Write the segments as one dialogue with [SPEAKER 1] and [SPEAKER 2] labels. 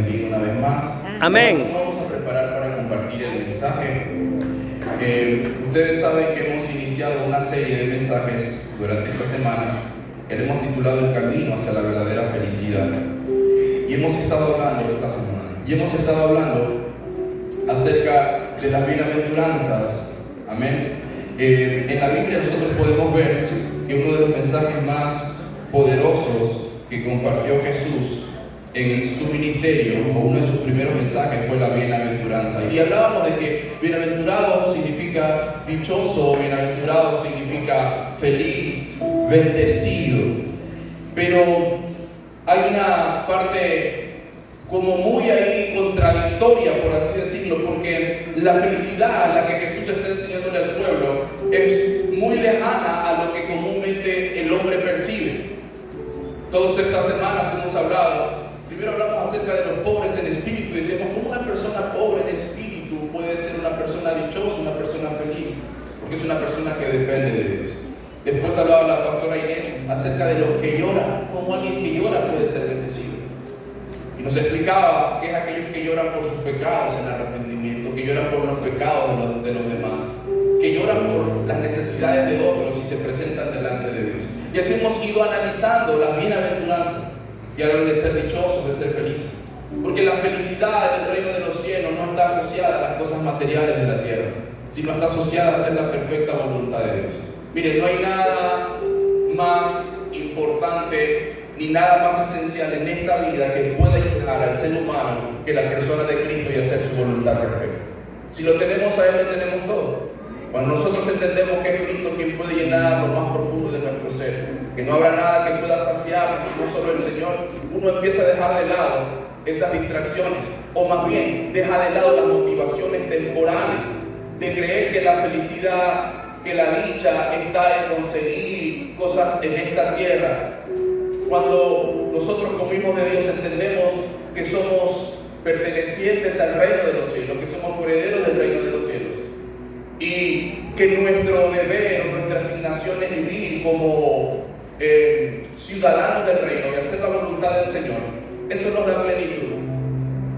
[SPEAKER 1] bendiga una vez más.
[SPEAKER 2] Amén.
[SPEAKER 1] Entonces, vamos a preparar para compartir el mensaje. Ustedes saben que hemos iniciado una serie de mensajes durante estas semanas que le hemos titulado El camino hacia la verdadera felicidad. Y hemos estado hablando acerca de las bienaventuranzas. Amén. En la Biblia nosotros podemos ver que uno de los mensajes más poderosos que compartió Jesús en su ministerio, o uno de sus primeros mensajes, fue la bienaventuranza. Y hablábamos de que bienaventurado significa dichoso, bienaventurado significa feliz, bendecido. Pero hay una parte como muy ahí contradictoria, por así decirlo, porque la felicidad a la que Jesús está enseñándole al pueblo es muy lejana a lo que comúnmente el hombre percibe. Todas estas semanas hemos hablado, primero hablamos acerca de los pobres en espíritu y decíamos cómo una persona pobre en espíritu puede ser una persona dichosa, una persona feliz, porque es una persona que depende de Dios. Después hablaba la pastora Inés acerca de los que lloran, cómo alguien que llora puede ser bendecido. Y nos explicaba que es aquellos que lloran por sus pecados en arrepentimiento, que lloran por los pecados de los demás, que lloran por las necesidades de otros y se presentan delante de Dios. Y así hemos ido analizando las bienaventuranzas que hablan de ser dichosos, de ser felices. Porque la felicidad en el reino de los cielos no está asociada a las cosas materiales de la tierra, sino está asociada a hacer la perfecta voluntad de Dios. Miren, no hay nada más importante ni nada más esencial en esta vida que pueda llegar al ser humano que la persona de Cristo y hacer su voluntad perfecta. Si lo tenemos a Él, lo tenemos todo. Cuando nosotros entendemos que es Cristo quien puede llenar lo más profundo de nuestro ser, que no habrá nada que pueda saciarnos, sino solo el Señor, uno empieza a dejar de lado esas distracciones, o más bien deja de lado las motivaciones temporales de creer que la felicidad, que la dicha está en conseguir cosas en esta tierra. Cuando nosotros como hijos de Dios entendemos que somos pertenecientes al reino de los cielos, que somos herederos del reino de los cielos, y que nuestro deber, nuestra asignación es vivir como ciudadanos del reino y hacer la voluntad del Señor, eso nos da plenitud.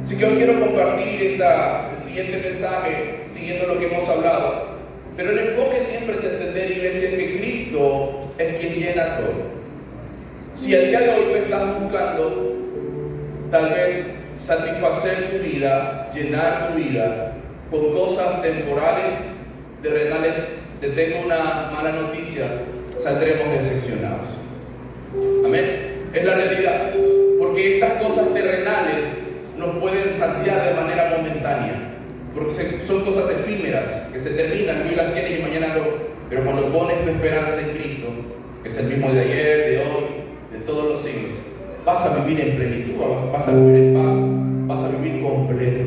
[SPEAKER 1] Así que hoy quiero compartir el siguiente mensaje siguiendo lo que hemos hablado, pero el enfoque siempre es entender, iglesia, que Cristo es quien llena todo. Si el día de hoy tú estás buscando tal vez satisfacer tu vida, llenar tu vida con cosas temporales, terrenales, te tengo una mala noticia: saldremos decepcionados. Amén. Es la realidad, porque estas cosas terrenales nos pueden saciar de manera momentánea, porque son cosas efímeras que se terminan, que hoy las tienes y mañana no. Pero cuando pones tu esperanza en Cristo, que es el mismo de ayer, de hoy, de todos los siglos, vas a vivir en plenitud, vas a vivir en paz, vas a vivir completo.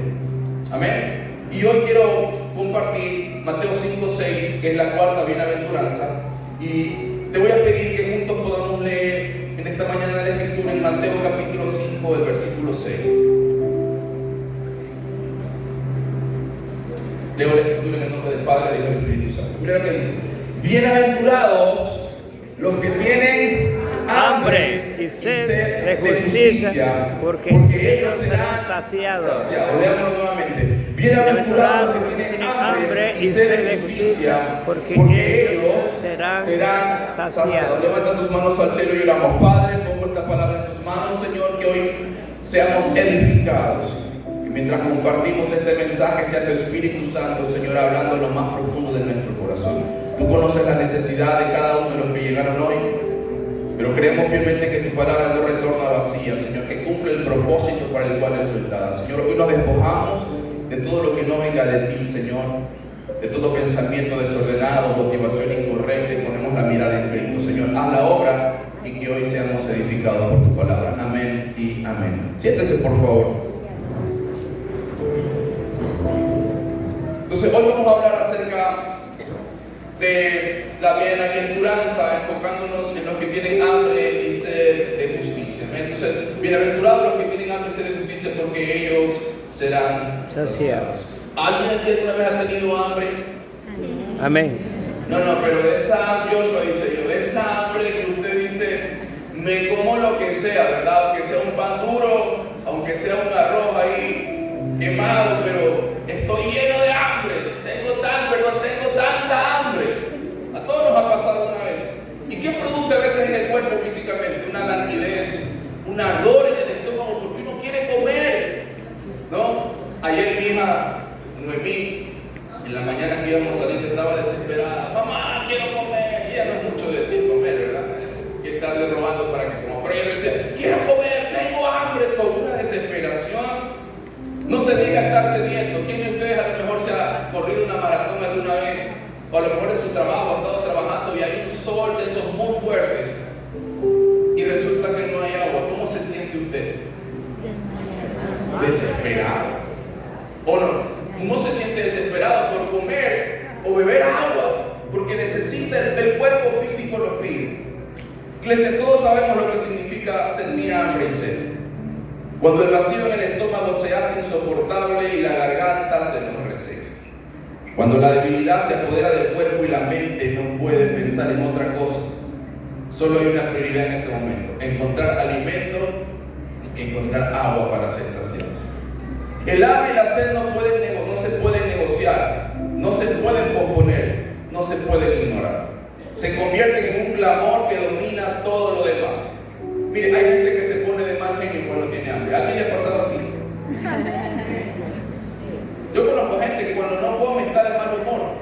[SPEAKER 1] Amén. Y hoy quiero compartir Mateo 5:6, que es la cuarta bienaventuranza, y te voy a pedir que juntos podamos leer en esta mañana la escritura en Mateo capítulo 5, el versículo 6. Leo la escritura en el nombre del Padre, del Hijo y del Espíritu Santo. Mira lo que dice: bienaventurados los que tienen hambre y sed de justicia, porque ellos serán saciados. Leámoslo nuevamente. Bienaventurados los que tienen hambre y sed de justicia, porque ellos serán saciados. Levanta tus manos al cielo y oramos. Padre, pongo esta palabra en tus manos, Señor, que hoy seamos edificados. Y mientras compartimos este mensaje, sea tu Espíritu Santo, Señor, hablando en lo más profundo de nuestro corazón. Tú conoces la necesidad de cada uno de los que llegaron hoy, pero creemos fielmente que tu palabra no retorna vacía, Señor, que cumple el propósito para el cual es soltada. Señor, hoy nos despojamos de todo lo que no venga de ti, Señor, de todo pensamiento desordenado, motivación incorrecta, y ponemos la mirada en Cristo. Señor, haz la obra y que hoy seamos edificados por tu palabra. Amén y amén. Siéntese, por favor. Entonces, hoy vamos a hablar acerca de la bienaventuranza, enfocándonos en los que tienen hambre y sed de justicia. Entonces, bienaventurados los que tienen hambre y sed de justicia, porque ellos serán saciados. ¿Alguien aquí alguna vez ha tenido hambre?
[SPEAKER 2] Amén.
[SPEAKER 1] No, pero de esa hambre, Joshua dice yo, de esa hambre que usted dice, me como lo que sea, ¿verdad? Aunque sea un pan duro, aunque sea un arroz, quemado, pero estoy lleno de hambre. Tengo tanta hambre. A todos nos ha pasado una vez. ¿Y qué produce a veces en el cuerpo físicamente? Una languidez, un ardor en el estómago porque uno quiere comer, ¿no? Ayer mi hija Noemí, en la mañana que íbamos a salir, estaba desesperada. Mamá, quiero comer. Y ella no es mucho de decir comer, ¿verdad? Y estarle robando para que coma. Pero ella decía, quiero comer, tengo hambre, con una desesperación. No se diga estar sediento. ¿Quién de ustedes a lo mejor se ha corrido una maratón alguna vez? O a lo mejor en su trabajo ha estado trabajando y hay un sol de esos muy fuertes y resulta que no hay agua. ¿Cómo se siente usted? Desesperado. ¿O no? Uno se siente desesperado por comer o beber agua porque necesita, el cuerpo físico lo pide. Iglesia, todos sabemos lo que significa sentir hambre y sed. Cuando el vacío en el estómago se hace insoportable y la garganta se nos reseca. Cuando la debilidad se apodera del cuerpo y la mente no puede pensar en otra cosa. Solo hay una prioridad en ese momento: encontrar alimento, encontrar agua para ser saciados. El hambre y la sed no se pueden negociar, no se pueden posponer, no se pueden ignorar. Se convierten en un clamor que domina todo lo demás. Mire, hay gente que se pone de mal genio cuando tiene hambre. ¿A alguien le ha pasado aquí? Yo conozco gente que cuando no come está de mal humor.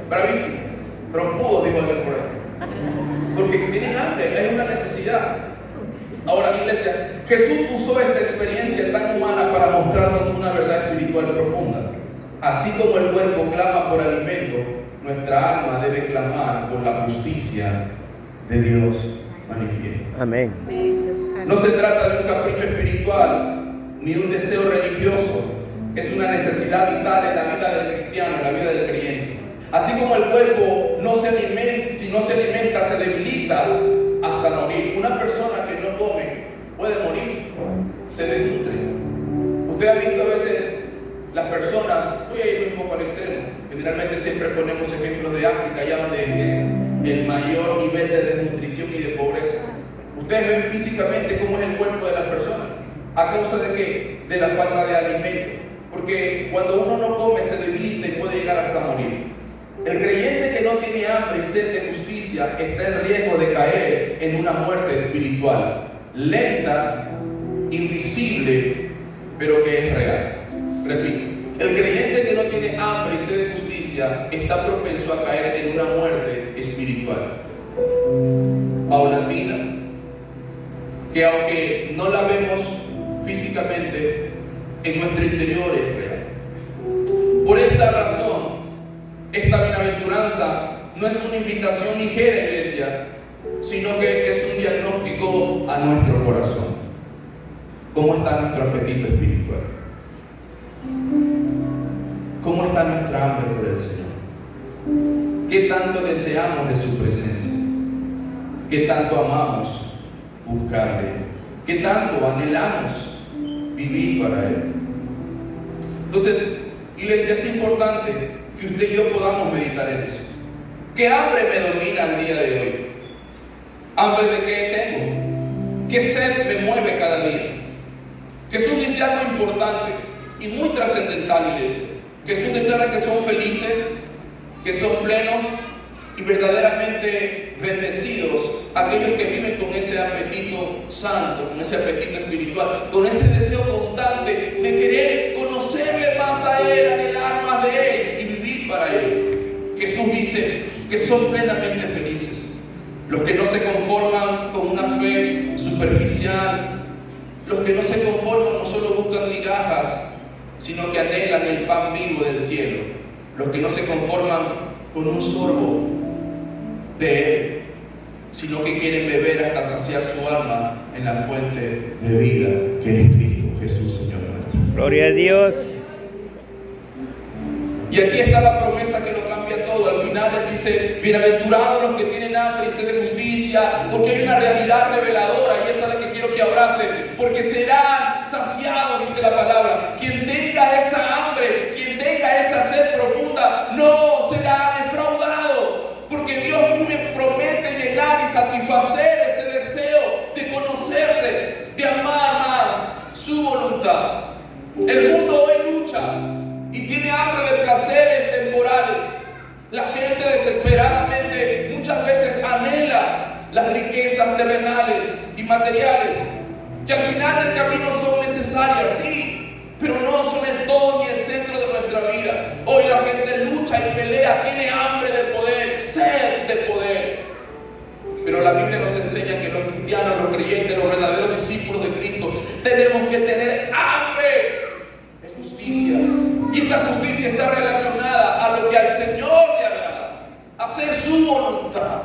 [SPEAKER 1] Bravísimo, trompudo, digo alguien por ahí. Porque tienen hambre, hay una necesidad. Ahora, iglesia, Jesús usó esta experiencia tan humana para mostrarnos una verdad espiritual profunda. Así como el cuerpo clama por alimento, nuestra alma debe clamar por la justicia de Dios manifiesta.
[SPEAKER 2] Amén.
[SPEAKER 1] No se trata de un capricho espiritual ni un deseo religioso. Es una necesidad vital en la vida del cristiano, en la vida del creyente. Así como el cuerpo si no se alimenta, se debilita hasta morir. Una persona que no come puede morir, se desnutre. Usted ha visto a veces las personas, voy a ir un poco al extremo, generalmente siempre ponemos ejemplos de África, allá donde es el mayor nivel de desnutrición y de pobreza. Ustedes ven físicamente cómo es el cuerpo de las personas. ¿A causa de qué? De la falta de alimento. Porque cuando uno no come se debilita y puede llegar hasta morir. El creyente que no tiene hambre y sed de justicia está en riesgo de caer en una muerte espiritual, lenta, invisible, pero que es real. Repito, el creyente que no tiene hambre y sed de justicia está propenso a caer en una muerte espiritual, paulatina, que aunque no la vemos físicamente, en nuestro interior es real. Por esta razón, esta bienaventuranza no es una invitación ligera, iglesia, sino que es un diagnóstico a nuestro corazón. ¿Cómo está nuestro apetito espiritual? ¿Cómo está nuestra hambre por el Señor? ¿Qué tanto deseamos de su presencia? ¿Qué tanto amamos buscarle? ¿Qué tanto anhelamos vivir para Él? Entonces, iglesia, es importante que usted y yo podamos meditar en eso. ¿Qué hambre me domina el día de hoy? ¿Hambre de qué tengo? ¿Qué sed me mueve cada día? Jesús dice algo importante y muy trascendental, iglesia. Jesús declara que son felices, que son plenos y verdaderamente bendecidos aquellos que viven con ese apetito santo, con ese apetito espiritual, con ese deseo constante de querer conocerle más a Él, anhelar más de Él y vivir para Él. Jesús dice que son plenamente felices. Los que no se conforman con una fe superficial, los que no se conforman no solo buscan migajas, sino que anhelan el pan vivo del cielo. Los que no se conforman con un sorbo de Él, sino que quieren beber hasta saciar su alma en la fuente de vida que es Cristo Jesús, Señor nuestro.
[SPEAKER 2] Gloria a Dios.
[SPEAKER 1] Y aquí está la promesa que lo cambia todo. Al final Él dice: bienaventurados los que tienen hambre y sed de justicia, porque hay una realidad reveladora y esa es la que quiero que abracen, porque serán saciados, dice la palabra. Quien tenga esa hambre, quien tenga esa sed profunda, no será defraudado, porque Dios me promete llenar y satisfacer ese deseo de conocerle, de amar más su voluntad. El mundo hoy lucha y tiene hambre de placeres temporales. La gente desesperadamente muchas veces anhela las riquezas terrenales y materiales, que al final del camino son necesarias, sí, pero no son el todo ni el centro de nuestra vida. Hoy la gente lucha y pelea, tiene hambre de poder, sed de poder. Pero la Biblia nos enseña que los cristianos, los creyentes, los verdaderos discípulos de Cristo, tenemos que tener hambre de justicia. Y esta justicia está relacionada a lo que al Señor le agrada, hacer su voluntad.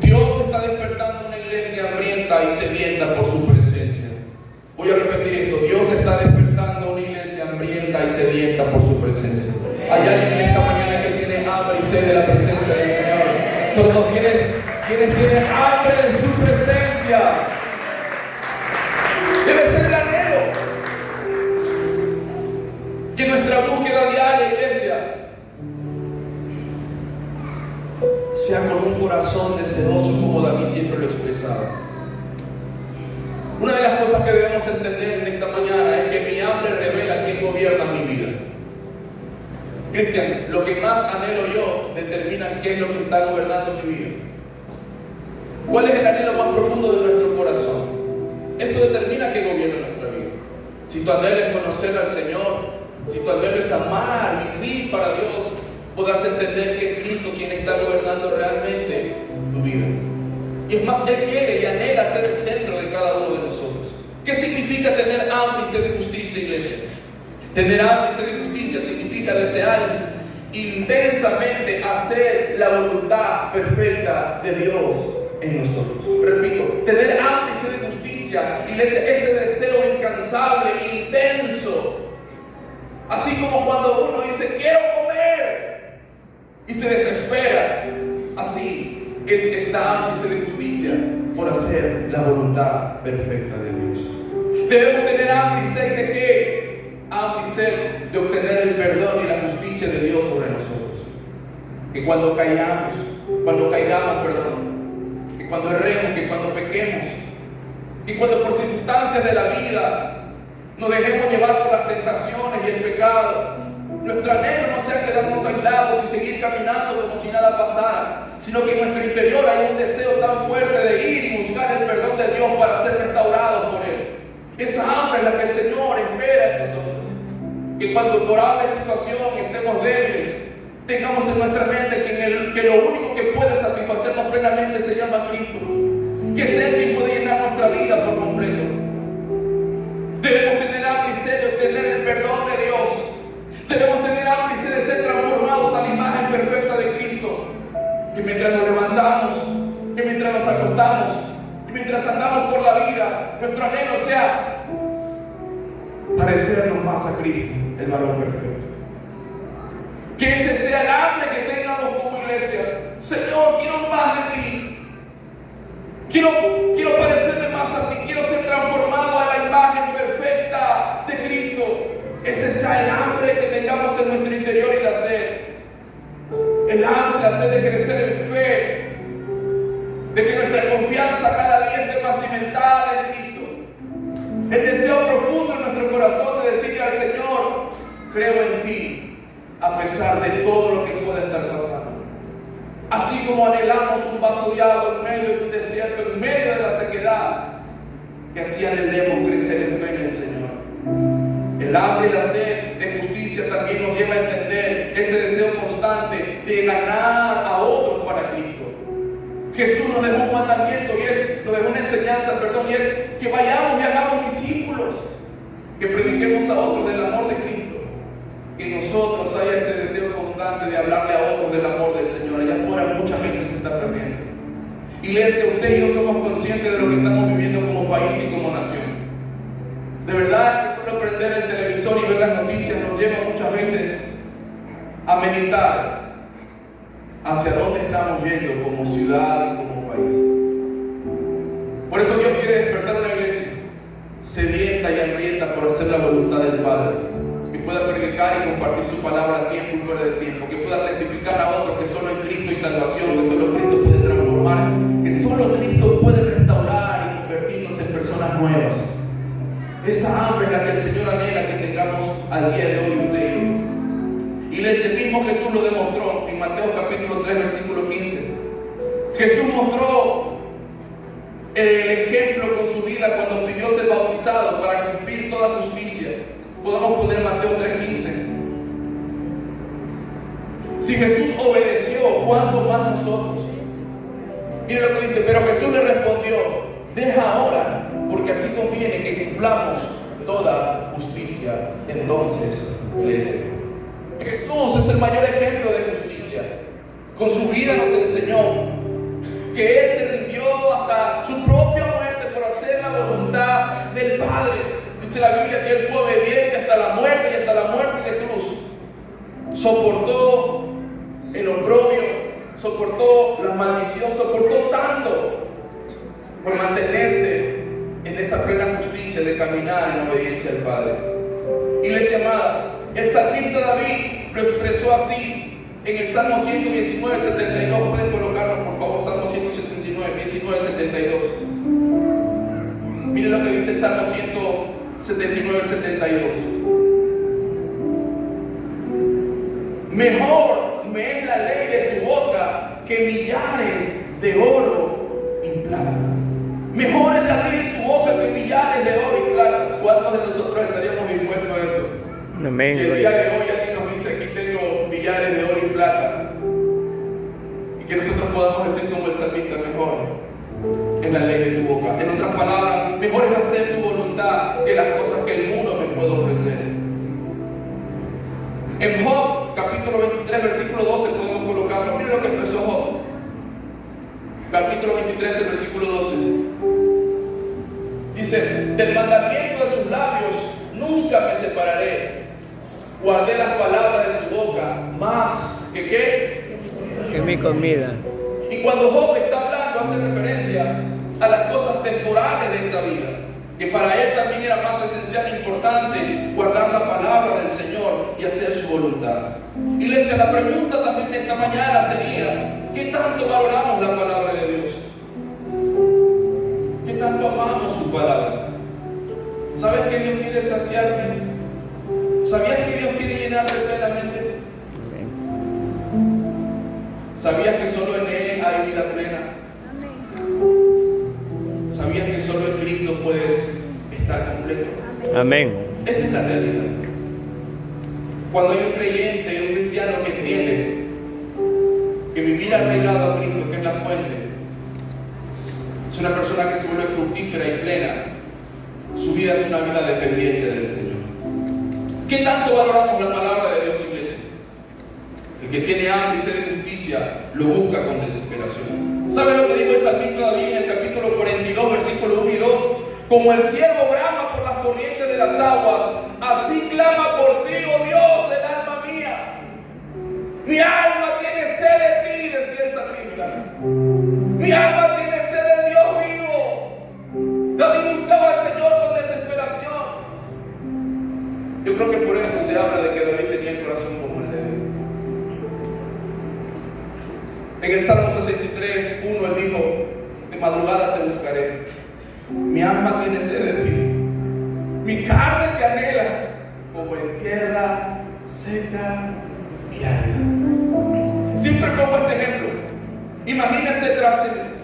[SPEAKER 1] Dios está despertando una iglesia hambrienta y sedienta por su presencia. Voy a repetir esto: Dios está despertando una iglesia hambrienta y sedienta por su presencia. Hay alguien en esta mañana que tiene hambre y sed de la presencia del Señor. Son los quienes tienen hambre de su presencia. Debe ser el anhelo que nuestra búsqueda diaria, iglesia, sea con un corazón deseoso, como David siempre lo expresaba. Una de las cosas que debemos entender en esta mañana es que mi hambre revela quién gobierna mi vida. Cristian, lo que más anhelo yo determina qué es lo que está gobernando mi vida. ¿Cuál es el anhelo más profundo de nuestro corazón? Eso determina qué gobierna nuestra vida. Si tu anhelo es conocer al Señor, si tu anhelo es amar, vivir para Dios, podrás entender que es Cristo quien está gobernando realmente tu vida. Y es más, Él quiere y anhela ser el centro de cada uno de nosotros. ¿Qué significa tener hambre y sed de justicia, iglesia? Tener hambre y sed de justicia significa desear intensamente hacer la voluntad perfecta de Dios en nosotros. Repito, tener hambre y sed de justicia, iglesia, ese deseo incansable, intenso. Así como cuando uno dice quiero comer y se desespera, así es esta hambre y sed de justicia por hacer la voluntad perfecta de Dios. Debemos tener hambre y sed de ¿qué? Hambre y sed de obtener el perdón y la justicia de Dios sobre nosotros. Que cuando caigamos, que cuando erremos, que cuando pequemos, que cuando por circunstancias de la vida nos dejemos llevar por las tentaciones y el pecado, nuestro anhelo no sea quedarnos aislados y seguir caminando como si nada pasara, sino que en nuestro interior hay un deseo tan fuerte de ir y buscar el perdón de Dios para ser restaurados por Él. Esa hambre es la que el Señor espera en nosotros. Que cuando por alguna situación estemos débiles, tengamos en nuestra mente que lo único que puede satisfacernos plenamente se llama Cristo. Que es Él quien puede llenar nuestra vida por completo. Debemos tener hambre y sed de obtener el perdón de Dios. Debemos tener hambre y sed de ser transformados a la imagen perfecta de Cristo. Que mientras nos levantamos, que mientras nos acostamos, que mientras andamos por la vida, nuestro anhelo sea parecernos más a Cristo, el varón perfecto. Que ese sea el hambre que tengamos como iglesia. Señor, quiero más de ti. Quiero parecerme más a ti. Quiero ser transformado a la imagen perfecta de Cristo. Ese sea el hambre que tengamos en nuestro interior y la sed. El hambre, la sed de crecer en fe. De que nuestra confianza cada día esté más cimentada en Cristo. El deseo profundo en nuestro corazón de decirle al Señor, creo en ti, a pesar de todo lo que pueda estar pasando. Así como anhelamos un vaso de agua en medio de un desierto, en medio de la sequedad, que así anhelemos crecer en fe en el Señor. El hambre y la sed de justicia también nos lleva a entender ese deseo constante de ganar a otros para Cristo. Jesús nos dejó un mandamiento nos dejó una enseñanza, y es que vayamos y hagamos discípulos, que prediquemos a otros del amor de Cristo, que en nosotros haya ese deseo constante de hablarle a otros del amor del Señor. Allá afuera mucha gente se está perdiendo. Iglesia, usted y yo somos conscientes de lo que estamos viviendo como país y como nación. De verdad que solo prender el televisor y ver las noticias nos lleva muchas veces a meditar hacia dónde estamos yendo como ciudad y como país. Por eso Dios quiere despertar una iglesia sedienta y hambrienta por hacer la voluntad del Padre, que pueda predicar y compartir su palabra a tiempo y fuera de tiempo, que pueda testificar a otros que solo en Cristo hay salvación, que solo Cristo puede transformar, que solo Cristo puede restaurar y convertirnos en personas nuevas. Esa hambre es la que el Señor anhela que tengamos al día de hoy usted y yo. Iglesia, el mismo Jesús lo demostró en Mateo capítulo 3, versículo 15. Jesús mostró el ejemplo con su vida cuando pidió ser bautizado para cumplir toda justicia. Podemos poner Mateo 3:15. Si Jesús obedeció, ¿cuánto más nosotros? Mire lo que dice: pero Jesús le respondió: deja ahora, porque así conviene que cumplamos toda justicia. Entonces le dice: Jesús es el mayor ejemplo de justicia. Con su vida nos enseñó que Él se rindió hasta su propia muerte por hacer la voluntad del Padre. Dice la Biblia que Él fue obediente hasta la muerte, y hasta la muerte de cruz. Soportó el oprobio, soportó la maldición, soportó tanto por mantenerse en esa plena justicia de caminar en obediencia al Padre. Iglesia amada, el salmista David lo expresó así en el Salmo 119, 72. Pueden colocarlo por favor, Salmo 179, 19, 72. Miren lo que dice el Salmo 179, 72. Mejor me es la ley de tu boca que millares de oro y plata. Mejor es la ley de tu boca que millares de oro y plata. ¿Cuántos de nosotros estaríamos dispuestos a eso?
[SPEAKER 2] Amén.
[SPEAKER 1] Si el día de hoy alguien nos dice: aquí tengo millares de oro y plata, y que nosotros podamos decir como el salmista: mejor es la ley de tu boca. En otras palabras, mejor es hacer tu voluntad que las cosas que el mundo me puede ofrecer. En Job, capítulo 23, versículo 12, podemos colocarlo. Miren lo que expresó Job. Capítulo 23, el versículo 12. Dice: del mandamiento de sus labios nunca me separaré. Guardé las palabras de su boca más que ¿qué?
[SPEAKER 2] Que mi comida.
[SPEAKER 1] Y cuando Job está hablando, hace referencia a las cosas temporales de esta vida, que para él también era más esencial e importante guardar la palabra del Señor y hacer su voluntad. Iglesia, la pregunta también de esta mañana sería: ¿qué tanto valoramos la palabra de Dios? ¿Qué tanto amamos su palabra? ¿Sabes que Dios quiere saciarte? ¿Sabías que Dios quiere llenarte plenamente? ¿Sabías que solo en Él hay vida plena? ¿Sabías que solo en Cristo puedes estar completo?
[SPEAKER 2] Amén.
[SPEAKER 1] Esa es la realidad. Cuando hay un creyente, un cristiano que entiende que vivir arraigado a Cristo, que es la fuente, es una persona que se vuelve fructífera y plena, su vida es una vida dependiente del Señor. ¿Qué tanto valoramos la palabra de Dios, iglesia? El que tiene hambre y sed de justicia lo busca con desesperación. ¿Sabe lo que dijo el salmista David en el capítulo 42, versículo 1 y 2? Como el ciervo brama por las corrientes de las aguas, así clama por ti, oh Dios, el alma mía. Mi alma tiene sed de ti, decía el salmista. Mi alma tiene sed del Dios vivo. David buscaba al Señor con desesperación. Yo creo que por eso se habla de que David tenía el corazón como el de él. En el Salmo 63, 1, él dijo: de madrugada te buscaré. Mi alma tiene sed de ti. Mi carne te anhela, como en tierra seca y árida. Siempre pongo este ejemplo. Imagínese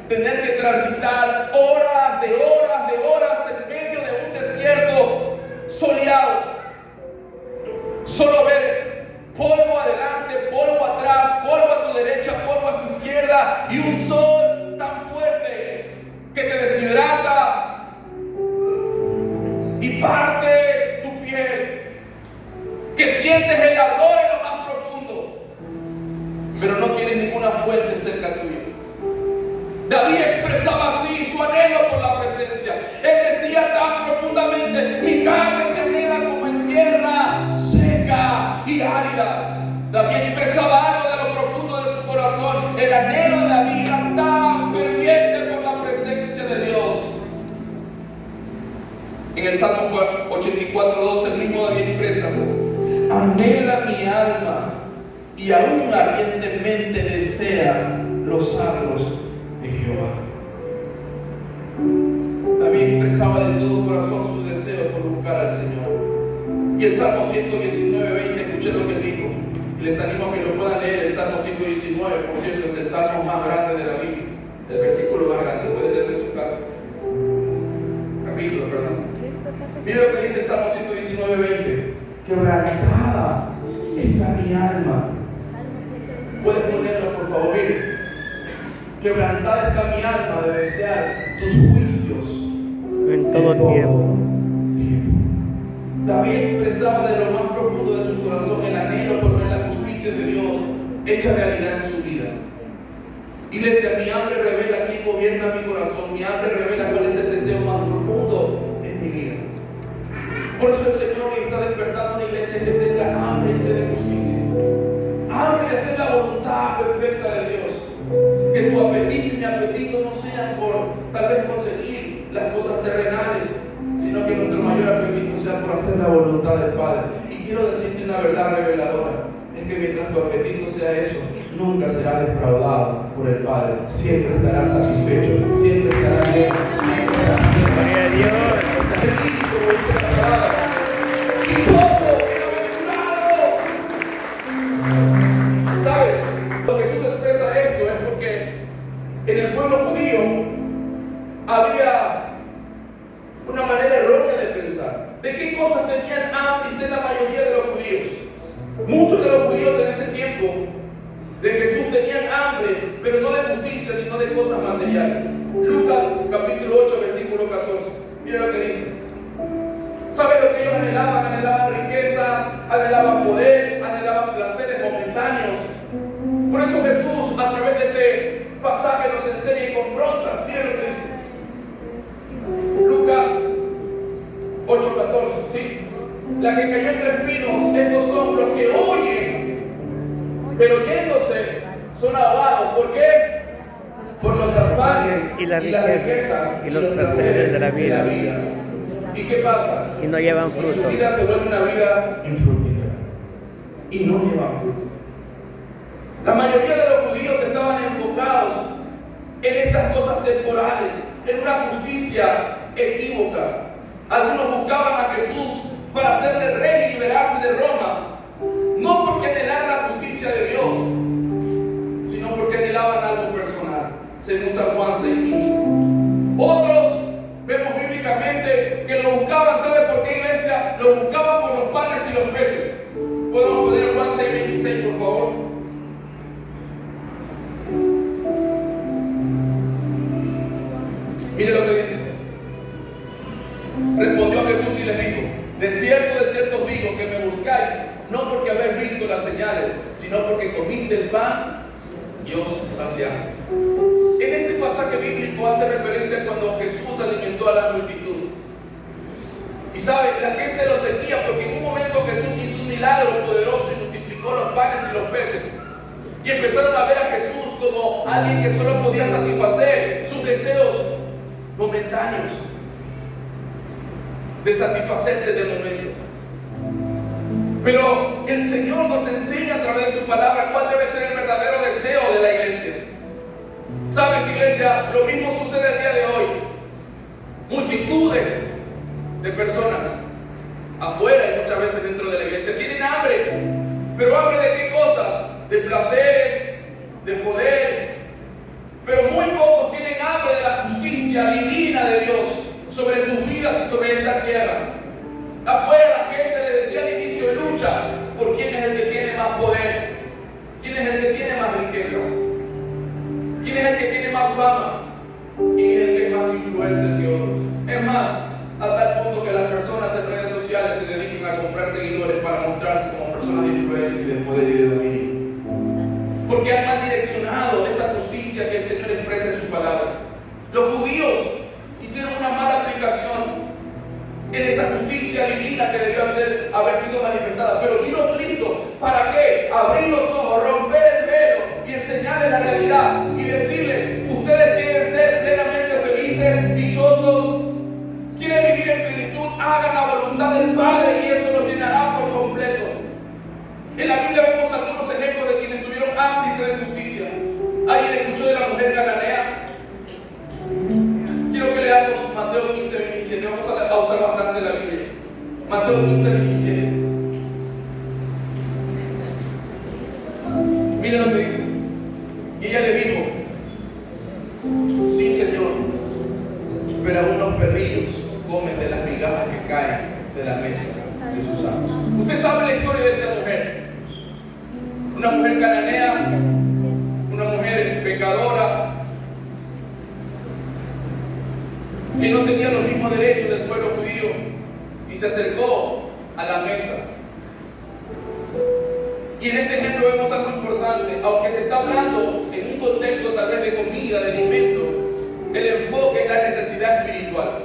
[SPEAKER 1] tener que transitar horas de horas de horas en medio de un desierto soleado. Solo ver polvo adelante, polvo atrás, polvo a tu derecha, polvo a tu izquierda, y un sol tan fuerte que te deshidrata y parte tu piel, que sientes el ardor en lo más profundo, pero no tienes ninguna fuente cerca tuya. David expresaba así su anhelo por la presencia. Él decía tan profundamente: mi carne te anhela como en tierra seca y árida. David expresaba algo de lo profundo de su corazón. El anhelo de David era tan ferviente por la presencia de Dios. En el Salmo 84:12 el mismo David expresa: anhela mi alma y aún ardientemente desea los atrios de Jehová. David expresaba de todo corazón su deseo por Señor. Y el Salmo 119, 20, escuchen lo que él dijo. Y les animo a que lo puedan leer. El Salmo 119, por cierto, es el salmo más grande de la Biblia. El versículo más grande. Pueden leerlo en su casa. Capítulo, perdón. Miren lo que dice el Salmo 119, 20. Quebrantada está mi alma. Puedes ponerlo, por favor. Miren. Quebrantada está mi alma de desear tus juicios
[SPEAKER 2] En todo tiempo.
[SPEAKER 1] David expresaba de lo más profundo de su corazón el anhelo por ver la justicia de Dios hecha realidad en su vida. Iglesia, mi hambre revela quién gobierna mi corazón. Mi hambre revela cuál es el deseo más profundo en mi vida. Por eso el Señor hoy está despertando una iglesia que tenga hambre y sed de justicia. Hambre de hacer la voluntad perfecta de Dios. Que tu apetito y mi apetito no sean por tal vez conseguir las cosas terrenales, sino que nuestro mayor apetito sea por hacer la voluntad del Padre. Y quiero decirte una verdad reveladora: es que mientras tu apetito sea eso, nunca serás defraudado por el Padre. Siempre estarás satisfecho, siempre estarás lleno, siempre estarás lleno.
[SPEAKER 2] Gloria a Dios.
[SPEAKER 1] Feliz, como dice la palabra. Dichoso, bienaventurado. ¿Sabes? Cuando Jesús expresa esto es porque en el pueblo judío había una manera errónea de pensar. ¿De qué cosas tenían hambre y sed la mayoría de los judíos? Muchos de los judíos en ese tiempo de Jesús tenían hambre, pero no de justicia, sino de cosas materiales. Lucas capítulo 8, versículo 14. Mira lo que dice. ¿Saben lo que ellos anhelaban? Anhelaban riquezas, anhelaban poder, anhelaban placeres momentáneos. Por eso Jesús, a través de este pasaje, nos enseña y confronta. Miren lo que dice. Lucas 8:14, ¿sí? La que cayó entre espinos, estos son los que oyen, pero yéndose son ahogados. ¿Por qué? Por los afanes
[SPEAKER 2] y las riquezas y los placeres de la vida.
[SPEAKER 1] ¿Y qué pasa?
[SPEAKER 2] Y no llevan
[SPEAKER 1] En su
[SPEAKER 2] fruto.
[SPEAKER 1] vida se vuelve una vida infructífera y no llevan fruto. La mayoría de los judíos estaban enfocados en estas cosas temporales, en una justicia equívoca. Algunos buscaban a Jesús para hacerle rey y liberarse de Roma, no porque anhelaran la justicia de Dios, sino porque anhelaban algo personal, según San Juan 6:15. Otros vemos bíblicamente que lo buscaban. ¿Sabe por qué, iglesia? Lo buscaban por los panes y los peces. ¿Podemos poner Juan 6:26, por favor? Mire lo que dice. Respondió Jesús y les dijo: de cierto os digo que me buscáis, no porque habéis visto las señales, sino porque comiste el pan y os saciaste. En este pasaje bíblico hace referencia a cuando Jesús alimentó a la multitud. Y sabe, la gente lo seguía porque en un momento Jesús hizo un milagro poderoso y multiplicó los panes y los peces. Y empezaron a ver a Jesús como alguien que solo podía satisfacer sus deseos momentáneos, de satisfacerse de momento. Pero el Señor nos enseña a través de su palabra cuál debe ser el verdadero deseo de la iglesia. ¿Sabes, iglesia? Lo mismo sucede el día de hoy. Multitudes de personas afuera y muchas veces dentro de la iglesia tienen hambre. ¿Pero hambre de qué cosas? De placeres, de poder. Pero muy pocos tienen hambre de la justicia divina de Dios sobre sus vidas y sobre esta tierra. Afuera la gente le decía al inicio: lucha por quién es el que tiene más poder, quién es el que tiene más riquezas, quién es el que tiene más fama, quién es el que es más influencer que otros. Es más, a tal punto que las personas en redes sociales se dedican a comprar seguidores para mostrarse como personas de influencia y de poder y de dominio, porque han mal direccionado esa justicia que el Señor expresa en su palabra. Los judíos hicieron una mala aplicación en esa justicia divina que debió haber sido manifestada. Pero vino Cristo, ¿para qué? Abrir los ojos, romper el velo y enseñarles la realidad y decirles: ustedes quieren ser plenamente felices, dichosos, quieren vivir en plenitud, hagan la voluntad del Padre y eso los llenará por completo. En la Biblia vemos algunos ejemplos de quienes tuvieron hambre y sed de justicia. ¿Alguien escuchó de la mujer cananea? Quiero que leamos Mateo 15:27. Vamos a usar bastante la Biblia. Mateo 15:27. Mira lo que dice. Y ella le dijo: sí, Señor, pero algunos perrillos comen de las migajas que caen de la mesa de sus amos. Usted sabe la historia de esta mujer. Una mujer cananea, una mujer pecadora, que no tenía los mismos derechos del pueblo judío, y se acercó a la mesa. Y en este ejemplo vemos algo importante. Aunque se está hablando en un contexto tal vez de comida, de alimento, el enfoque es la necesidad espiritual.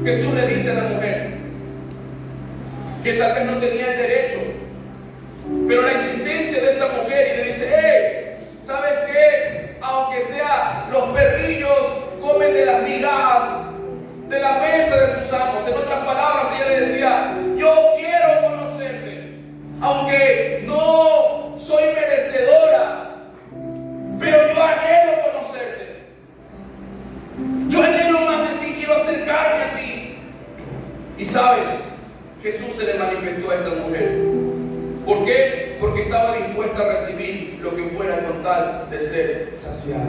[SPEAKER 1] Jesús le dice a la mujer que tal vez no tenía el derecho, pero la insistencia de esta mujer, y le dice: hey, ¿sabes qué? Aunque sea los perrillos comen de las migajas de la mesa de sus amos. En otras palabras, ella le decía: yo quiero conocerte, aunque no soy merecedora, pero yo anhelo conocerte. Yo anhelo más de ti, quiero acercarme a ti. Y sabes, Jesús se le manifestó a esta mujer. ¿Por qué? Porque estaba dispuesta a recibir lo que fuera con tal de ser saciada.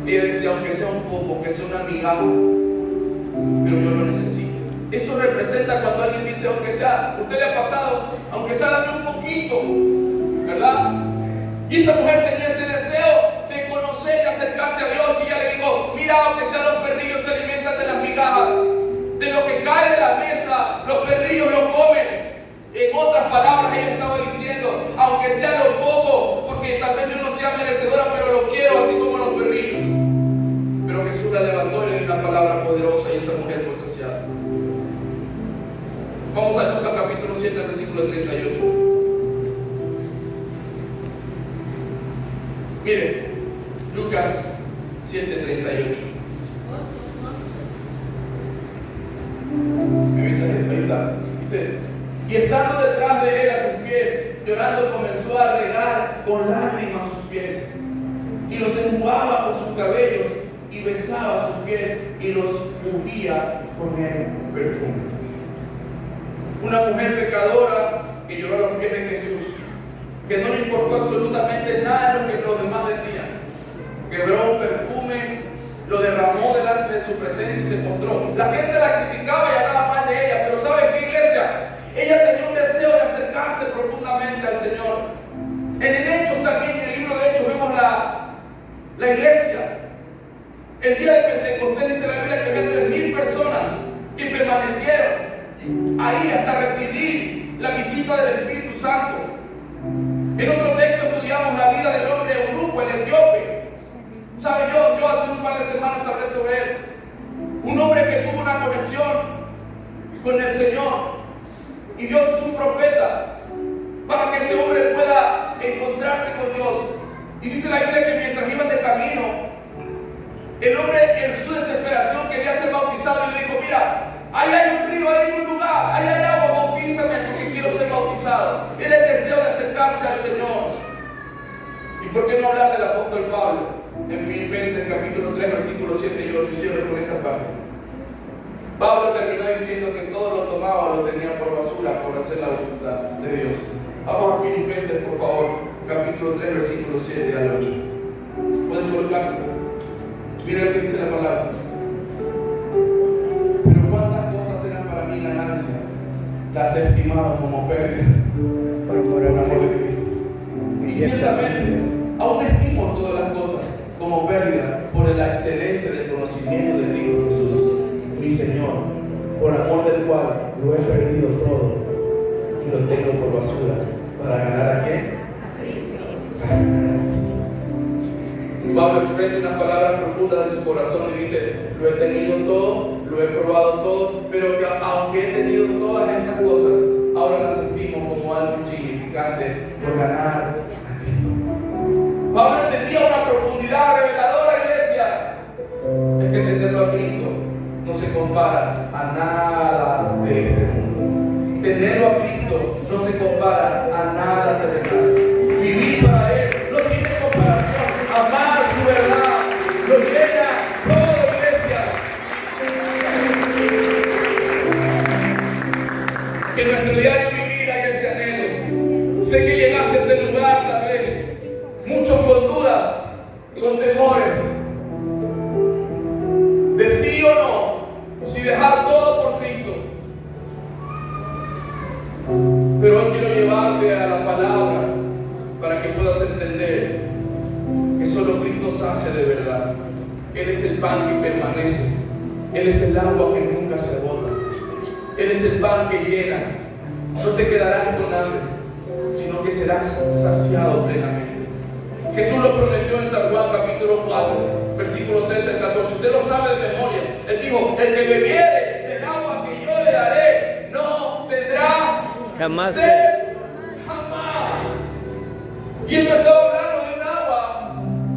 [SPEAKER 1] Ella decía: aunque sea un poco, aunque sea una migaja, pero yo lo necesito. Eso representa cuando alguien dice: aunque sea, usted le ha pasado, aunque sea dame un poquito, ¿verdad? Y esta mujer tenía ese deseo de conocer y acercarse a Dios, y ella le dijo: mira, aunque sean los perrillos se alimentan de las migajas, de lo que cae de la mesa, los perrillos lo comen. En otras palabras, ella estaba diciendo: aunque sea lo poco, porque tal vez yo no sea merecedora, pero lo quiero, así como los perrillos. Pero Jesús la levantó y le dio una palabra poderosa, y esa mujer fue saciada. Vamos a Lucas capítulo 7, versículo 38. Miren, Lucas 7:38. ¿Me avisa? Ahí está. Dice: y estando detrás de él a sus pies, llorando, comenzó a regar con lágrimas sus pies, y los enjugaba con sus cabellos, y besaba sus pies, y los ungía con el perfume. Una mujer pecadora que lloró a los pies de Jesús, que no le importó absolutamente nada de lo que los demás decían. Quebró un perfume, lo derramó delante de su presencia y se postró. La gente la criticaba y hablaba mal de ella, pero ¿sabes qué, iglesia? Ella tenía un deseo de acercarse profundamente al Señor. En el Hechos también, en el libro de Hechos, vemos la iglesia. El día de Pentecostés dice la Biblia que había 3,000 personas que permanecieron ahí hasta recibir la visita del Espíritu Santo. En otro texto estudiamos la vida del hombre eunuco, el etíope. ¿Sabe? Yo hace un par de semanas hablé sobre él. Un hombre que tuvo una conexión con el Señor. Y Dios es un profeta para que ese hombre pueda encontrarse con Dios. Y dice la Biblia que mientras iban de camino, el hombre en su desesperación quería ser bautizado y le dijo: mira, ahí hay un río, ahí hay un lugar, ahí hay agua, bautízame porque quiero ser bautizado. Era el deseo de acercarse al Señor. ¿Y por qué no hablar del apóstol Pablo? En Filipenses capítulo 3, versículos 7 y 8, y cierro con esta parte. Pablo terminó diciendo que todo lo tomaba, lo tenía por basura por hacer la voluntad de Dios. Vamos a Filipenses, por favor, capítulo 3, versículos 7 al 8. ¿Pueden colocarlo? Mira lo que dice la palabra. Pero cuántas cosas eran para mí ganancia, las he estimado como pérdida por amor de Cristo. Y ciertamente, aún estimo todas las cosas como pérdida por la excelencia del conocimiento de Cristo Jesús, mi Señor, por amor del cual lo he perdido todo y lo tengo por basura, ¿para ganar a quién? Para ganar a Cristo. Pablo expresa unas palabras profundas de su corazón y dice: lo he tenido todo, lo he probado todo, pero que aunque he tenido todas estas cosas, ahora las estimo como algo insignificante por ganar a Cristo. Pablo entendía una profundidad reveladora, iglesia. Es que entenderlo a Cristo no se compara a nada de este mundo. Tenerlo a Cristo no se compara a nada terrenal. Vivir para Él no tiene comparación. Amar su verdad lo llena todo, iglesia. Que en nuestro diario vivir haya ese anhelo. Sé que llegaste a este lugar tal vez, muchos con dudas, con temores, de sí o no, si dejar todo por Cristo. Pero hoy quiero llevarte a la palabra para que puedas entender que solo Cristo sacia de verdad. Él es el pan que permanece. Él es el agua que nunca se agota. Él es el pan que llena. No te quedarás con hambre, sino que serás saciado plenamente. Jesús lo prometió en San Juan capítulo 4, versículo 13 al 14. Usted lo sabe de memoria. Él dijo: el que bebiere del agua que yo le daré no tendrá
[SPEAKER 2] Jamás.
[SPEAKER 1] sed, jamás. Y él no estaba hablando de un agua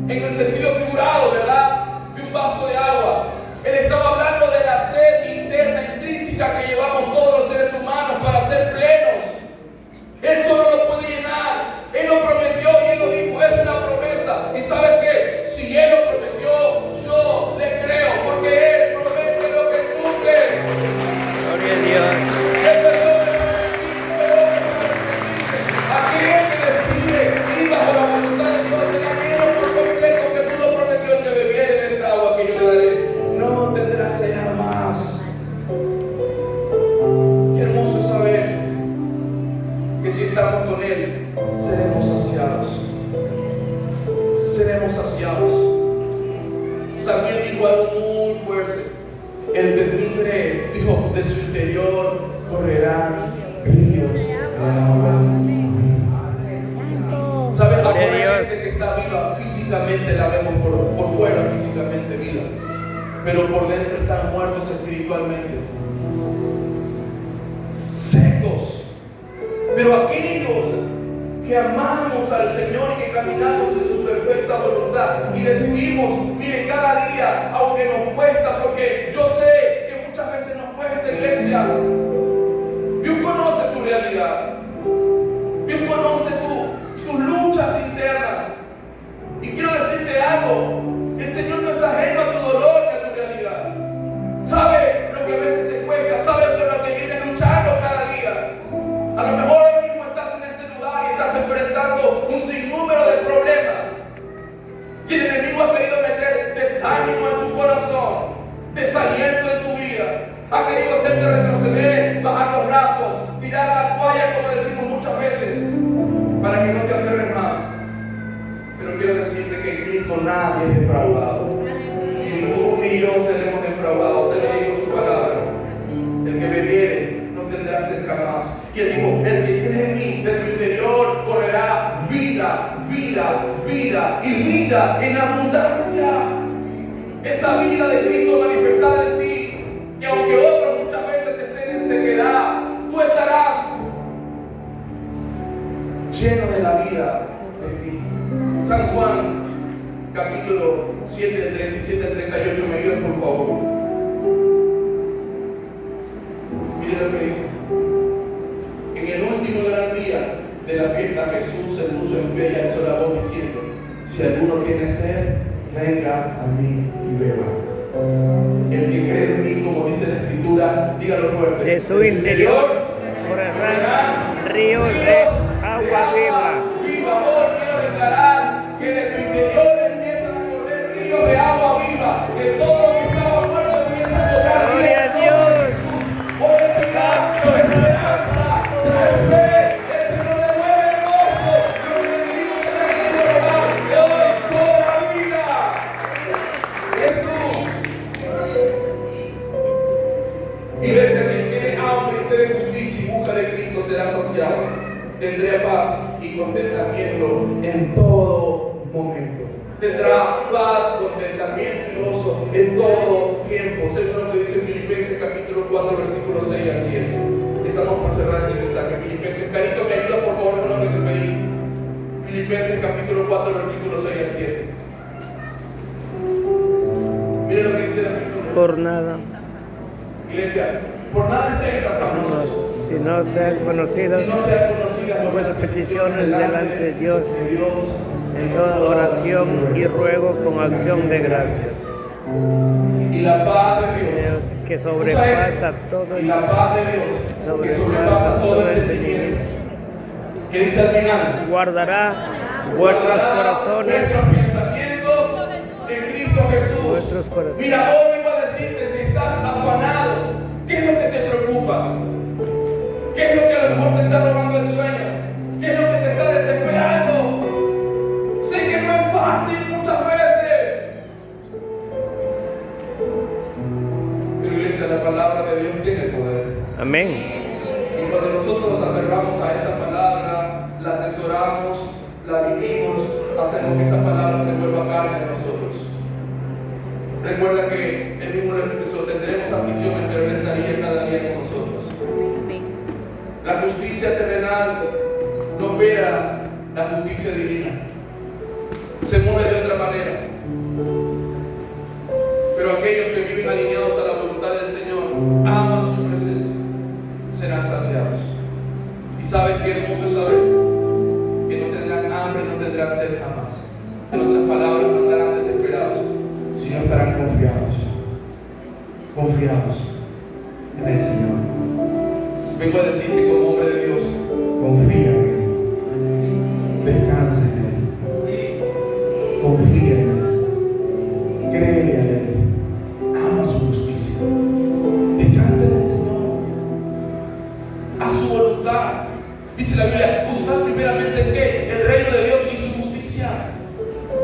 [SPEAKER 1] en el sentido figurado, ¿verdad? De un vaso de agua. Él estaba hablando de la sed interna, intrínseca que llevamos todos los seres humanos para ser plenos. Él solo lo puede llenar. Él lo prometió y Él lo dijo. Es una promesa. ¿Y sabes qué? Si Él lo prometió, yo le creo, porque Él promete lo que cumple.
[SPEAKER 2] Gloria a Dios.
[SPEAKER 1] Esto es aquel que decide ir bajo la voluntad de Dios, el anhelo por completo. Jesús lo prometió: el que bebiere de esta agua que yo le daré no tendrá sed jamás. Qué hermoso es saber que si estamos con Él, seremos saciados. Seremos saciados. También dijo algo muy fuerte: el que en mí cree, dijo, de su interior correrán ríos de agua viva. ¿Sabes? La gente que está viva físicamente la vemos por fuera, físicamente viva, pero por dentro están muertos espiritualmente, secos. Pero aquellos que amamos al Señor y que caminamos en su perfecta voluntad y decidimos, mire, cada día, aunque nos cuesta, porque yo sé que muchas veces nos cuesta, iglesia. Dios conoce tu realidad. Dios conoce tus luchas internas. Y quiero decirte algo: el Señor no es ajeno a tu dolor ni a tu realidad. Sabe lo que a veces te cuesta, sabe por lo que vienes luchando cada día. A lo mejor hoy mismo estás en este lugar y estás enfrentando un sinnúmero de problemas. Y el enemigo ha querido meter desánimo en tu corazón, desaliento en tu vida. Ha querido hacerte retroceder, bajar los brazos, tirar la toalla, como decimos muchas veces, para que no te aferres más. Pero quiero decirte que en Cristo nadie es defraudado. Ni tú ni yo seremos defraudados. Se lo dijo en su palabra: el que bebiere no tendrá sed jamás. Y él dijo: el que cree en mí, de su interior correrá vida, vida, vida y vida en abundancia. Esa vida de Cristo manifestada en ti, que aunque otros muchas veces estén en sequedad, tú estarás lleno de la vida de Cristo. San Juan capítulo 7, del 37 al 38, me ayudan por favor. Mire lo que dice: en el último gran día de la fiesta, Jesús se puso en pie y alzó la voz diciendo: si alguno tiene sed, venga a mí y beba. El que cree en mí, como dice la Escritura, dígalo fuerte,
[SPEAKER 2] De su interior correrán ríos de agua viva.
[SPEAKER 1] Hoy quiero declarar que de tu interior empiezan a correr ríos de agua viva, que todo lo que estaba muerto empieza a correr.
[SPEAKER 2] Gloria a Dios.
[SPEAKER 1] Hoy el Señor trae esperanza, trae fe. El Señor devuelve el gozo. Lo que el enemigo te ha querido robar, le doy toda la vida. Jesús. Iglesia, quien tiene hambre y sed de justicia y busca de Cristo será saciado. Tendrá paz y contentamiento en todo momento. Tendrá paz, contentamiento y gozo en todo tiempo. Según lo que dice Filipenses capítulo 4, versículos 6 al 7. Estamos por cerrar este mensaje. Filipenses, Carito, me ayuda por favor con lo que te pedí. Filipenses capítulo 4, versículos 6 al 7. Mire lo que dice la Escritura.
[SPEAKER 2] Por nada,
[SPEAKER 1] Iglesia, por nada estéis afanosos,
[SPEAKER 2] si no sean conocidas
[SPEAKER 1] si no sean conocidas
[SPEAKER 2] vuestras peticiones delante de Dios, en toda oración y ruego con acción de gracias.
[SPEAKER 1] Y la paz de Dios,
[SPEAKER 2] que sobrepasa todo
[SPEAKER 1] y la paz de Dios, que sobrepasa todo entendimiento. ¿Qué dice al final?
[SPEAKER 2] guardará vuestros corazones.
[SPEAKER 1] Vuestros pensamientos en Cristo Jesús.
[SPEAKER 2] Vuestros corazones.
[SPEAKER 1] Mira, hoy vengo a decirte, si estás afanado, ¿qué es lo que te preocupa? ¿Qué es lo que a lo mejor te está robando el sueño? ¿Qué es lo que te está desesperando? Sé que no es fácil muchas veces. Pero iglesia, la palabra de Dios tiene poder.
[SPEAKER 2] Amén.
[SPEAKER 1] Y cuando nosotros nos aferramos a esa palabra, la atesoramos, la vivimos, hacemos que esa palabra se vuelva carne en nosotros. Recuerda que el mismo lo expresó: tendremos aflicciones, pero Él estaría cada día con nosotros. La justicia terrenal no opera la justicia divina. Se mueve de otra manera. Pero aquellos que viven alineados a la voluntad del Señor, aman su presencia, serán saciados. Y sabes qué hermoso es saber que no tendrán hambre, no tendrán sed jamás. En otras palabras, no andarán desesperados, sino estarán confiados. Confiados en el Señor. Vengo a decirte como hombre de Dios: confía en Él, descansa en Él, confía en Él, cree a Él, ama su justicia, descansa en el Señor, a su voluntad. Dice la Biblia: buscad primeramente ¿en qué? El reino de Dios y su justicia,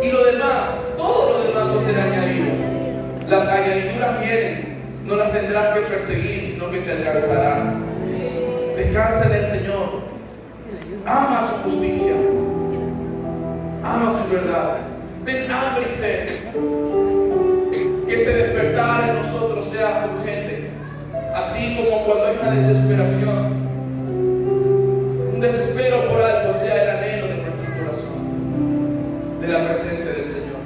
[SPEAKER 1] y lo demás, todo lo demás os será añadido. Las añadiduras vienen, no las tendrás que perseguir, sino que te alcanzarán. Descansa en el Señor, ama su justicia, ama su verdad, ten hambre y sed, que ese despertar en nosotros sea urgente, así como cuando hay una desesperación, un desespero por algo, sea el anhelo de nuestro corazón, de la presencia del Señor.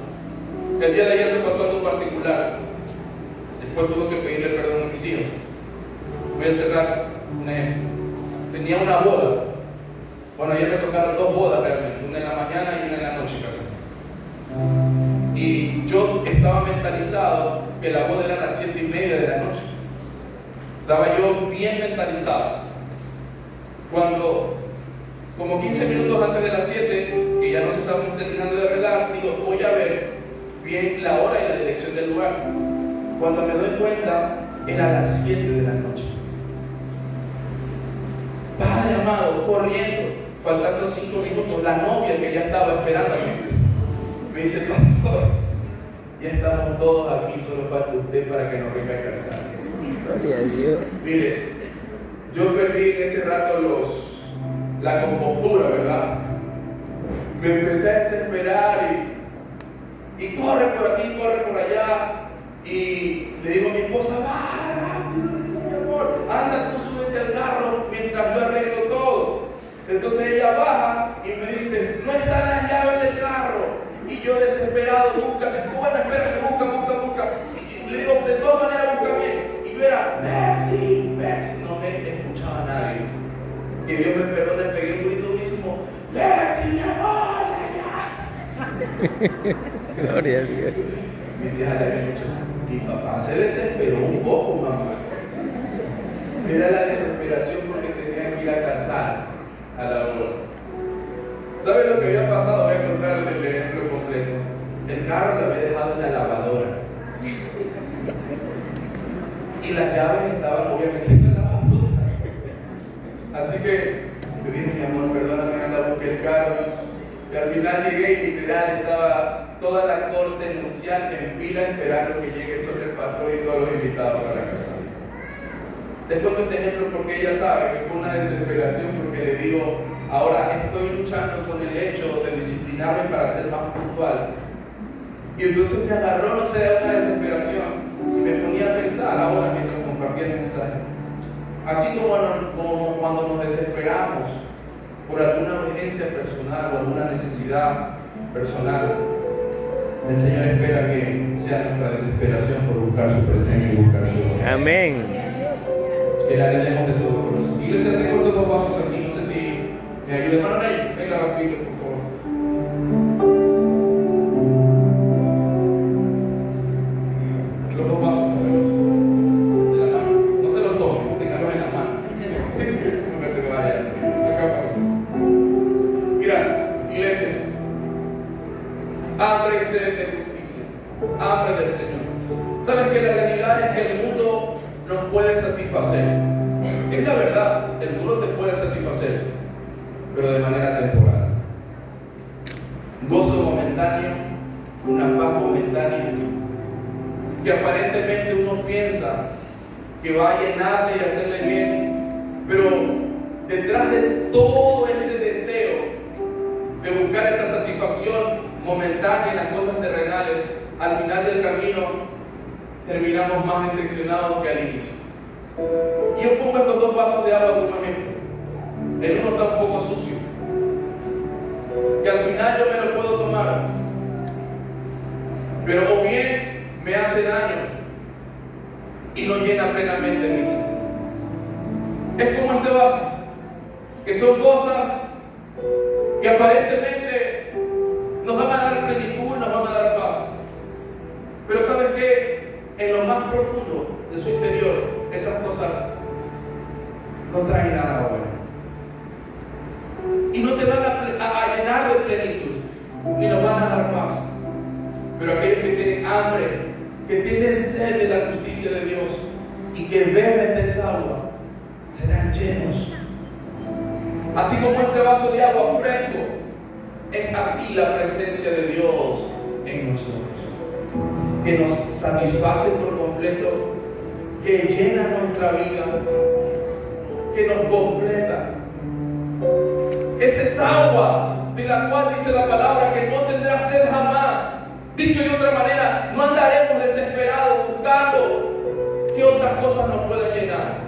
[SPEAKER 1] El día de ayer me pasó algo particular, después tuve que pedirle perdón a mis hijos. Voy a cerrar un ejemplo. Tenía una boda. Bueno, ayer me tocaron dos bodas realmente, una en la mañana y una en la noche casi. Y yo estaba mentalizado que la boda era a las 7:30 de la noche. Estaba yo bien mentalizado. Cuando, como 15 minutos antes de las 7, que ya nos estábamos terminando de arreglar, digo, voy a ver bien la hora y la dirección del lugar. Cuando me doy cuenta, era a las 7 de la noche. Padre amado, corriendo, faltando 5 minutos, la novia que ya estaba esperándome me dice: pastor, ya estamos todos aquí, solo falta usted para que nos venga a casar.
[SPEAKER 2] Gloria a Dios.
[SPEAKER 1] Mire, yo perdí en ese rato la compostura, ¿verdad? Me empecé a desesperar y corre por aquí, corre por allá. Y le digo a mi esposa: va rápido, mi amor, anda, tú súbete al carro mientras yo arreglo todo. Entonces ella baja y me dice: no están las llaves del carro. Y yo desesperado: busca, bueno, espera, que busca. Y le digo: de todas maneras busca bien. Y yo era: Mercy, no me escuchaba nadie. Que Dios me perdone, pegué un grito durísimo: Mercy, mi amor, allá.
[SPEAKER 2] Gloria a Dios.
[SPEAKER 1] Mis hijas le habían dicho: mi papá se desesperó un poco, mamá. Era la desesperación porque tenían que ir a casar a la boda. ¿Sabe lo que había pasado? Voy a contarle el ejemplo completo. El carro lo había dejado en la lavadora. Y las llaves estaban obviamente en la lavadora. Así que le dije: mi amor, perdóname, anda a buscar el carro. Y al final llegué y literal estaba toda la corte nupcial en fila esperando que llegue sobre el pastor y todos los invitados para la casa. Les cuento este ejemplo porque ella sabe que fue una desesperación, porque le digo: ahora estoy luchando con el hecho de disciplinarme para ser más puntual. Y entonces me agarró, no sé, una desesperación y me ponía a pensar ahora mientras compartía el mensaje. Así como cuando nos desesperamos por alguna urgencia personal o alguna necesidad personal, el Señor espera que sea nuestra desesperación por buscar su presencia y buscar su gloria.
[SPEAKER 2] Amén.
[SPEAKER 1] Que la anhelemos de todo corazón. Iglesia, tengo estos dos pasos aquí, no sé si me ayuda. Hermano Ney, venga rapidito, por favor. Los dos pasos, modelos. verdad es que el mundo nos puede satisfacer. Es la verdad, el mundo te puede satisfacer, pero de manera temporal. Gozo momentáneo, una paz momentánea, que aparentemente uno piensa que va a llenarle y hacerle bien, pero detrás de todo ese deseo de buscar esa satisfacción momentánea en las cosas terrenales, al final del camino terminamos más decepcionados que al inicio. Y yo pongo estos dos vasos de agua como ejemplo. El uno está un poco sucio, y al final yo me lo puedo tomar, pero o bien me hace daño y no llena plenamente mi ser. Es como este vaso, que son cosas que aparentemente nos van a dar plenitud y nos van a dar paz, pero ¿sabes qué? En lo más profundo de su interior, esas cosas no traen nada bueno y no te van a llenar de plenitud ni nos van a dar paz. Pero aquellos que tienen hambre, que tienen sed de la justicia de Dios y que beben de esa agua, serán llenos. Así como este vaso de agua fresco, es así la presencia de Dios en nosotros, que nos satisface por completo, que llena nuestra vida, que nos completa. Es esa agua de la cual dice la palabra que no tendrá sed jamás. Dicho de otra manera, no andaremos desesperados buscando que otras cosas nos puedan llenar,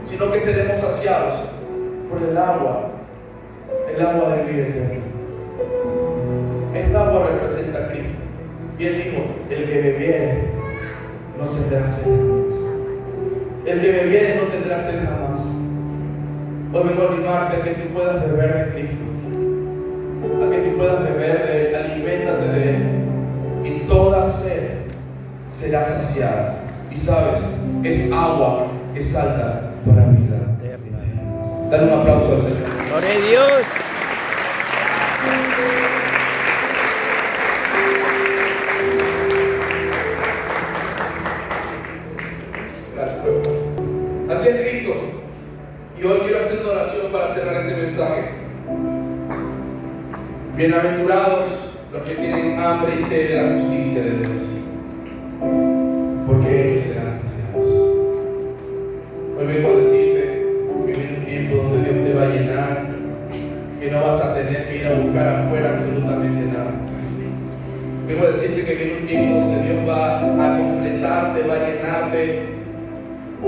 [SPEAKER 1] sino que seremos saciados por el agua de vida eterna. Esta agua representa a Cristo. Y Él dijo, el que bebiere no tendrá sed jamás. El que bebiere no tendrá sed jamás. Hoy vengo a animarte a que tú puedas beber de Cristo, a que tú puedas beber de Él, aliméntate de Él, y toda sed será saciada. Y sabes, es agua que salta para vida eterna. Dale un aplauso al Señor.
[SPEAKER 2] ¡Gloria a Dios!
[SPEAKER 1] Gracias, pueblo. Así es Cristo. Y hoy quiero hacer una oración para cerrar este mensaje. Bienaventurados los que tienen hambre y sed de la justicia de Dios, porque ellos serán saciados. Hoy vengo a decirte que viene un tiempo donde Dios te va a llenar, que no vas a tener que ir a buscar afuera absolutamente nada. Vengo a decirte que viene un tiempo donde Dios va a completarte, va a llenarte,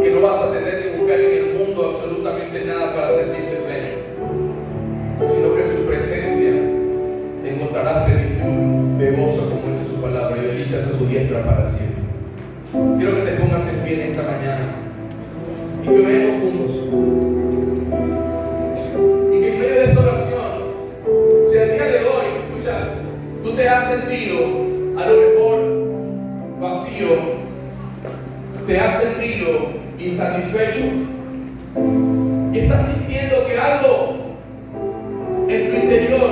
[SPEAKER 1] que no vas a tener que buscar en el mundo absolutamente nada para sentirte pleno, sino que en su presencia encontrarás plenitud de gozo, como dice su palabra, y delicias a su diestra para siempre. Quiero que te pongas en pie en esta mañana y que oremos juntos, y que en medio de esta oración, si el día de hoy, escucha, tú te has sentido a lo mejor vacío, te has sentido insatisfecho y estás sintiendo que algo en tu interior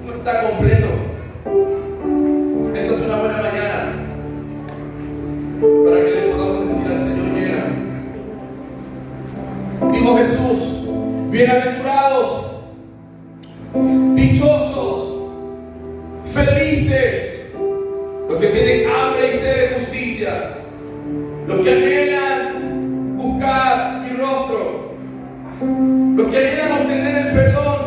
[SPEAKER 1] no está completo, esta es una buena mañana para que le podamos decir al Señor: llena. Dijo Jesús: bienaventurados, dichosos, felices los que tienen hambre y sed de justicia, los que anhelan buscar mi rostro, los que anhelan obtener el perdón,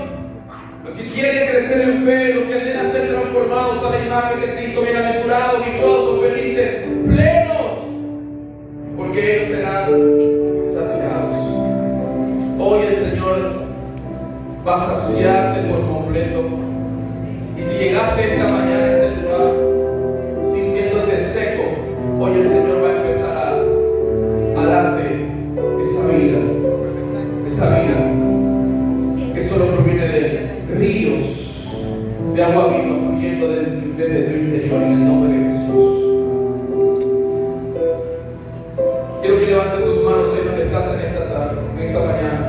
[SPEAKER 1] los que quieren crecer en fe, los que anhelan ser transformados a la imagen de Cristo. Bienaventurados, dichosos, felices, plenos, porque ellos serán saciados. Hoy el Señor va a saciarte por completo. Y si llegaste esta mañana a este lugar sintiéndote seco, hoy el Señor va a empezar a darte esa vida que solo proviene de ríos de agua viva fluyendo desde tu interior, en el nombre de Jesús. Quiero que levantes tus manos ahí donde estás en esta tarde, en esta mañana,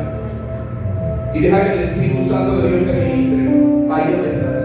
[SPEAKER 1] y deja que el Espíritu Santo de Dios te ministre ahí donde estás.